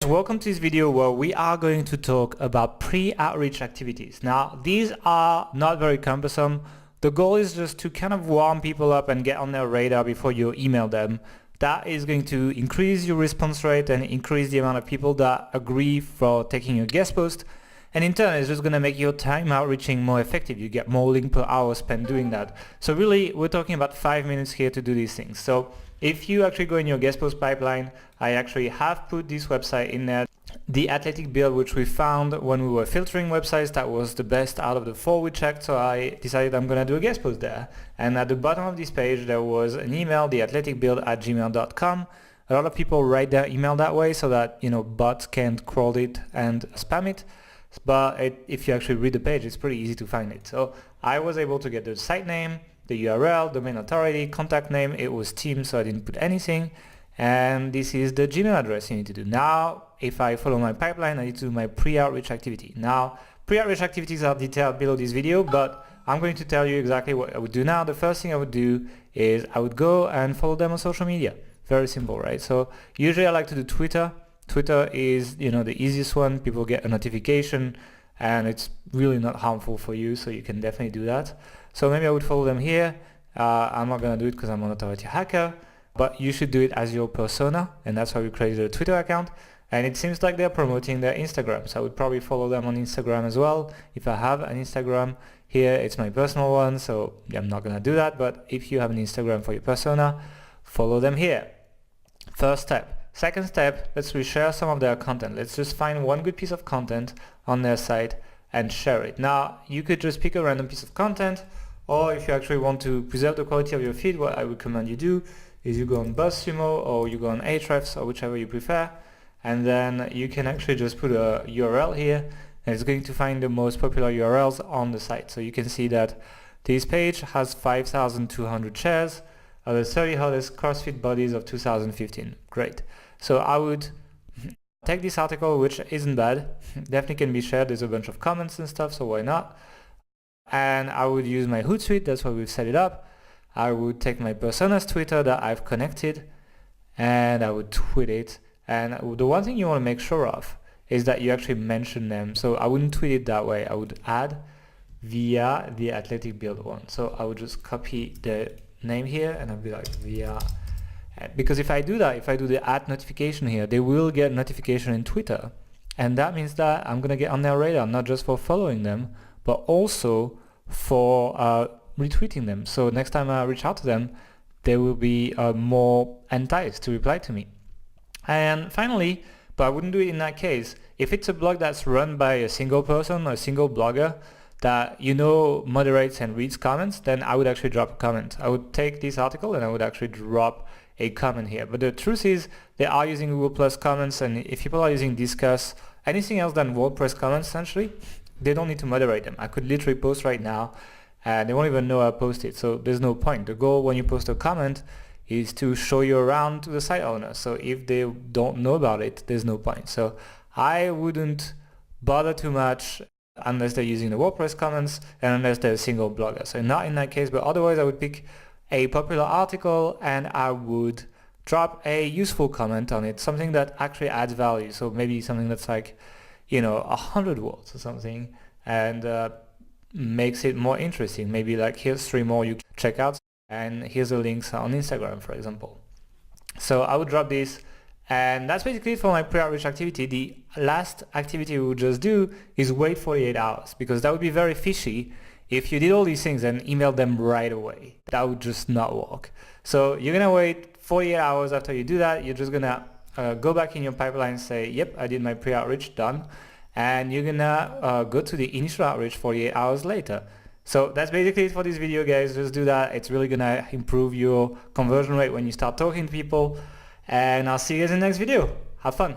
Welcome to this video where we are going to talk about pre-outreach activities. Now, these are not very cumbersome. The goal is just to kind of warm people up and get on their radar before you email them. That is going to increase your response rate and increase the amount of people that agree for taking your guest post. And in turn, it's just going to make your time outreaching more effective. You get more link per hour spent doing that. So really, we're talking about 5 minutes here to do these things. So if you actually go in your guest post pipeline, I actually have put this website in there. The athletic build, which we found when we were filtering websites, that was the best out of the 4 we checked. So I decided I'm going to do a guest post there. And at the bottom of this page, there was an email, theathleticbuild@gmail.com. A lot of people write their email that way so that, bots can't crawl it and spam it. But if you actually read the page, it's pretty easy to find it. So I was able to get the site name, the URL, domain authority, contact name. It was team, so I didn't put anything. And this is the Gmail address you need to do. Now, if I follow my pipeline, I need to do my pre-outreach activity. Now, pre-outreach activities are detailed below this video, but I'm going to tell you exactly what I would do now. The first thing I would do is I would go and follow them on social media. Very simple, right? So usually I like to do Twitter. Twitter is, the easiest one. People get a notification and it's really not harmful for you, so you can definitely do that. So maybe I would follow them here. I'm not going to do it because I'm an authority hacker, but you should do it as your persona, and that's why we created a Twitter account. And it seems like they're promoting their Instagram, so I would probably follow them on Instagram as well. If I have an Instagram here, it's my personal one, so I'm not going to do that. But if you have an Instagram for your persona, follow them here. First step. Second step, let's reshare some of their content. Let's just find one good piece of content on their site and share it. Now, you could just pick a random piece of content, or if you actually want to preserve the quality of your feed, what I recommend you do is you go on BuzzSumo or you go on Ahrefs or whichever you prefer, and then you can actually just put a URL here, and it's going to find the most popular URLs on the site. So you can see that this page has 5,200 shares, the 30 hottest CrossFit bodies of 2015. Great. So I would take this article, which isn't bad, definitely can be shared. There's a bunch of comments and stuff, so why not? And I would use my Hootsuite, that's why we've set it up. I would take my persona's Twitter that I've connected, and I would tweet it. And the one thing you want to make sure of is that you actually mention them. So I wouldn't tweet it that way. I would add via the athletic build one. So I would just copy the name here, and I'd be like via. Because if I do that, if I do the @notification here, they will get notification in Twitter. And that means that I'm going to get on their radar, not just for following them, but also for retweeting them. So next time I reach out to them, they will be more enticed to reply to me. And finally, but I wouldn't do it in that case, if it's a blog that's run by a single person or a single blogger that moderates and reads comments, then I would actually drop a comment. I would take this article and I would actually drop a comment here. But the truth is they are using Google Plus comments, and if people are using Discuss, anything else than WordPress comments, essentially, they don't need to moderate them. I could literally post right now and they won't even know I posted, so there's no point. The goal when you post a comment is to show you around to the site owner. So if they don't know about it, there's no point. So I wouldn't bother too much unless they're using the WordPress comments and unless they're a single blogger. So not in that case, but otherwise I would pick a popular article and I would drop a useful comment on it, something that actually adds value. So maybe something that's like, 100 words or something, and makes it more interesting. Maybe like, here's 3 more you can check out, and here's the links on Instagram, for example. So I would drop this, and that's basically it for my pre-outreach activity. The last activity we would just do is wait 48 hours, because that would be very fishy if you did all these things and emailed them right away. That would just not work. So you're gonna wait 48 hours after you do that. You're just gonna go back in your pipeline and say, yep, I did my pre-outreach, done. And you're gonna go to the initial outreach 48 hours later. So that's basically it for this video, guys. Just do that. It's really gonna improve your conversion rate when you start talking to people. And I'll see you guys in the next video. Have fun.